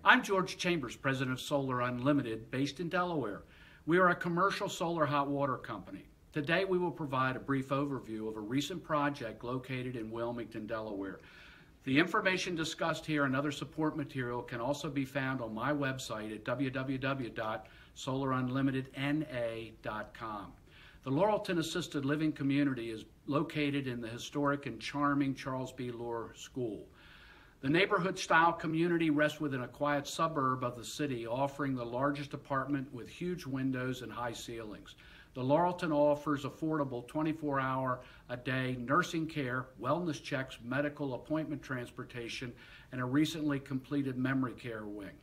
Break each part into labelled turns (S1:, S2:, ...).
S1: I'm George Chambers, president of Solar Unlimited, based in Delaware. We are a commercial solar hot water company. Today we will provide a brief overview of a recent project located in Wilmington, Delaware. The information discussed here and other support material can also be found on my website at www.solarunlimitedna.com. The Lorelton Assisted Living Community is located in the historic and charming Charles B. Lohr School. The neighborhood-style community rests within a quiet suburb of the city, offering the largest apartment with huge windows and high ceilings. The Lorelton offers affordable 24-hour-a-day nursing care, wellness checks, medical appointment transportation, and a recently completed memory care wing.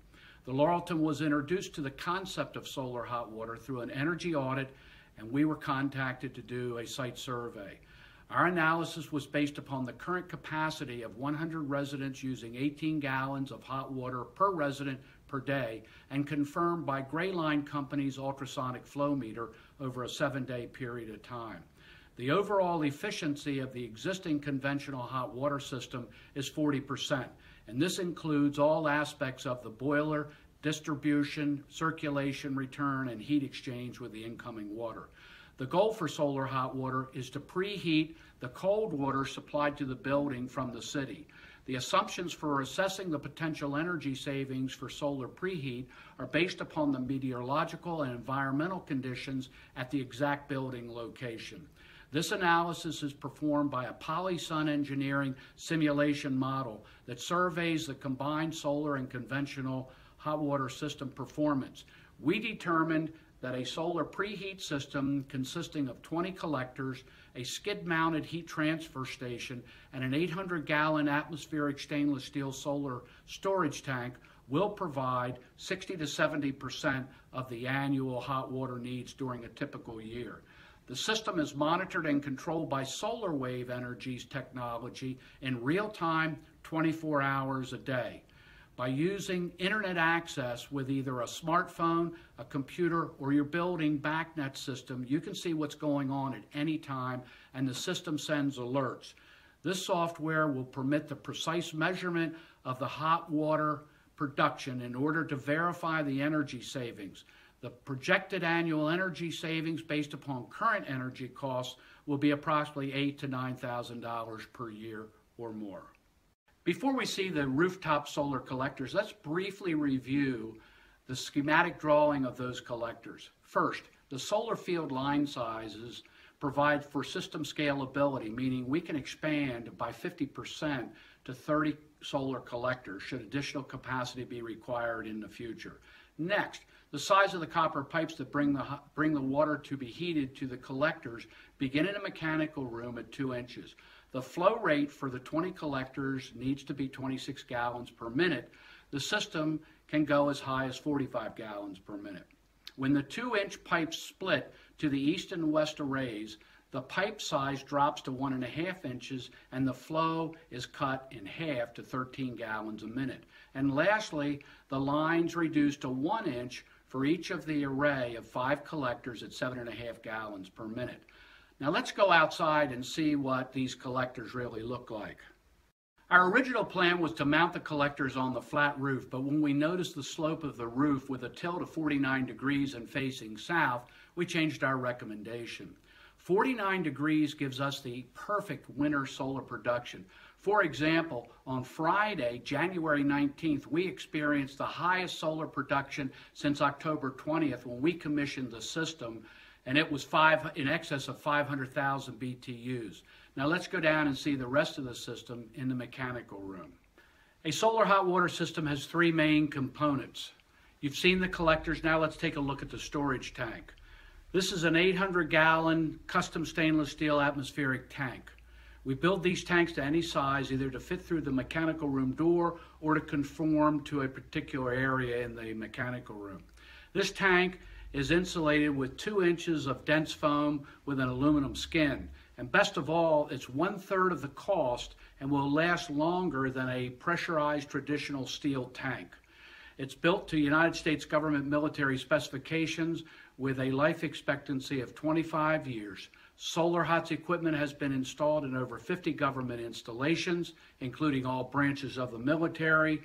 S1: The Lorelton was introduced to the concept of solar hot water through an energy audit, and we were contacted to do a site survey. Our analysis was based upon the current capacity of 100 residents using 18 gallons of hot water per resident per day and confirmed by Gray Line Company's ultrasonic flow meter over a 7-day period of time. The overall efficiency of the existing conventional hot water system is 40%, and this includes all aspects of the boiler, distribution, circulation, return, and heat exchange with the incoming water. The goal for solar hot water is to preheat the cold water supplied to the building from the city. The assumptions for assessing the potential energy savings for solar preheat are based upon the meteorological and environmental conditions at the exact building location. This analysis is performed by a PolySun engineering simulation model that surveys the combined solar and conventional hot water system performance. We determined that a solar preheat system consisting of 20 collectors, a skid-mounted heat transfer station, and an 800-gallon atmospheric stainless steel solar storage tank will provide 60 to 70% of the annual hot water needs during a typical year. The system is monitored and controlled by Solar Wave Energy's technology in real time, 24 hours a day. By using internet access with either a smartphone, a computer, or your building backnet system, you can see what's going on at any time, and the system sends alerts. This software will permit the precise measurement of the hot water production in order to verify the energy savings. The projected annual energy savings based upon current energy costs will be approximately $8,000 to $9,000 per year or more. Before we see the rooftop solar collectors, let's briefly review the schematic drawing of those collectors. First, the solar field line sizes provide for system scalability, meaning we can expand by 50% to 30 solar collectors should additional capacity be required in the future. Next, the size of the copper pipes that bring the water to be heated to the collectors begin in a mechanical room at 2 inches. The flow rate for the 20 collectors needs to be 26 gallons per minute. The system can go as high as 45 gallons per minute. When the 2-inch pipes split to the east and west arrays, the pipe size drops to 1.5 inches and the flow is cut in half to 13 gallons a minute. And lastly, the lines reduce to 1 inch for each of the array of 5 collectors at 7.5 gallons per minute. Now let's go outside and see what these collectors really look like. Our original plan was to mount the collectors on the flat roof, but when we noticed the slope of the roof with a tilt of 49 degrees and facing south, we changed our recommendation. 49 degrees gives us the perfect winter solar production. For example, on Friday, January 19th, we experienced the highest solar production since October 20th when we commissioned the system, and it was in excess of 500,000 BTUs. Now let's go down and see the rest of the system in the mechanical room. A solar hot water system has 3 main components. You've seen the collectors, now let's take a look at the storage tank. This is an 800-gallon custom stainless steel atmospheric tank. We build these tanks to any size, either to fit through the mechanical room door or to conform to a particular area in the mechanical room. This tank is insulated with 2 inches of dense foam with an aluminum skin. And best of all, it's 1/3 of the cost and will last longer than a pressurized traditional steel tank. It's built to United States government military specifications with a life expectancy of 25 years. Solar HOTS equipment has been installed in over 50 government installations, including all branches of the military,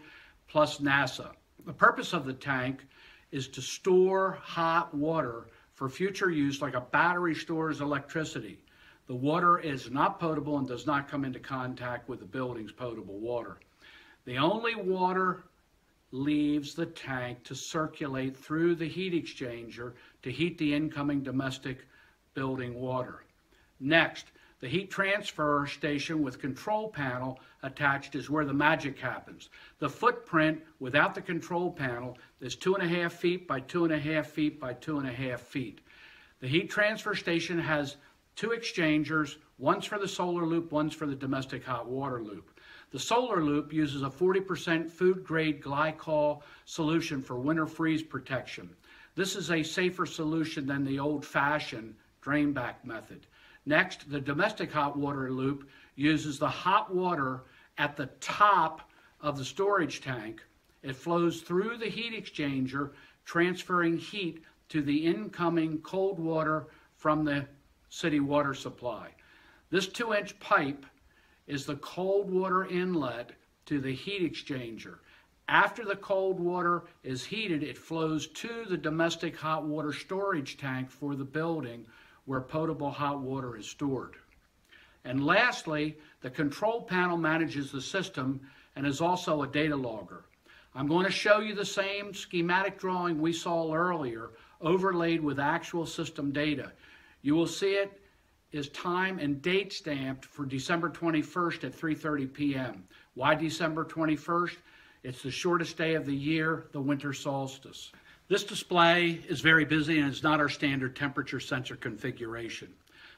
S1: plus NASA. The purpose of the tank is to store hot water for future use like a battery stores electricity. The water is not potable and does not come into contact with the building's potable water. The only water leaves the tank to circulate through the heat exchanger to heat the incoming domestic building water. Next, the heat transfer station with control panel attached is where the magic happens. The footprint without the control panel is 2.5 feet by 2.5 feet by 2.5 feet. The heat transfer station has 2 exchangers, one's for the solar loop, one's for the domestic hot water loop. The solar loop uses a 40% food-grade glycol solution for winter freeze protection. This is a safer solution than the old-fashioned drain-back method. Next, the domestic hot water loop uses the hot water at the top of the storage tank. It flows through the heat exchanger, transferring heat to the incoming cold water from the city water supply. This 2-inch pipe is the cold water inlet to the heat exchanger. After the cold water is heated, it flows to the domestic hot water storage tank for the building where potable hot water is stored. And lastly, the control panel manages the system and is also a data logger. I'm going to show you the same schematic drawing we saw earlier, overlaid with actual system data. You will see it is time and date stamped for December 21st at 3:30 p.m. Why December 21st? It's the shortest day of the year, the winter solstice. This display is very busy and it's not our standard temperature sensor configuration.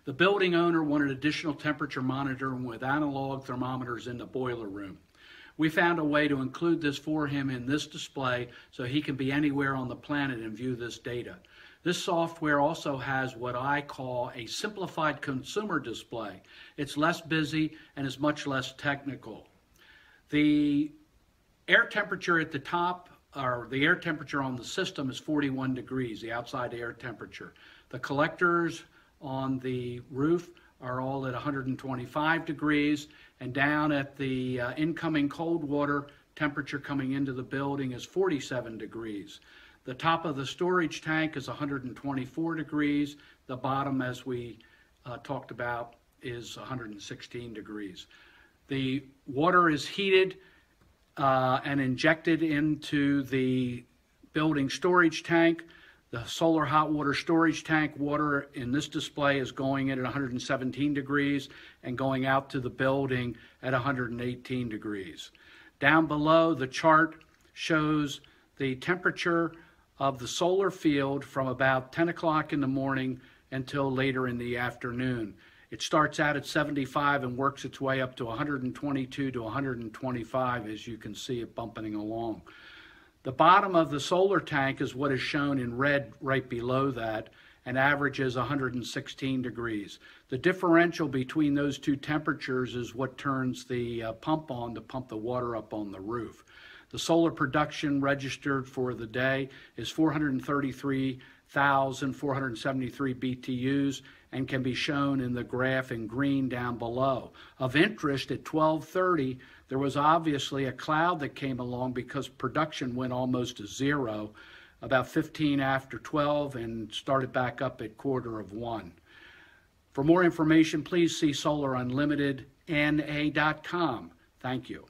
S1: The building owner wanted additional temperature monitoring with analog thermometers in the boiler room. We found a way to include this for him in this display so he can be anywhere on the planet and view this data. This software also has what I call a simplified consumer display. It's less busy and is much less technical. The air temperature at the top, or the air temperature on the system, is 41 degrees, the outside air temperature. The collectors on the roof are all at 125 degrees, and down at the incoming cold water, temperature coming into the building is 47 degrees. The top of the storage tank is 124 degrees. The bottom, as we talked about, is 116 degrees. The water is heated and injected into the building storage tank. The solar hot water storage tank water in this display is going in at 117 degrees and going out to the building at 118 degrees. Down below, the chart shows the temperature of the solar field from about 10 o'clock in the morning until later in the afternoon. It starts out at 75 and works its way up to 122 to 125, as you can see it bumping along. The bottom of the solar tank is what is shown in red right below that, and averages 116 degrees. The differential between those two temperatures is what turns the pump on to pump the water up on the roof. The solar production registered for the day is 433,473 BTUs and can be shown in the graph in green down below. Of interest, at 12:30, there was obviously a cloud that came along because production went almost to zero about 15 after 12 and started back up at 1:15. For more information, please see SolarUnlimitedNA.com. Thank you.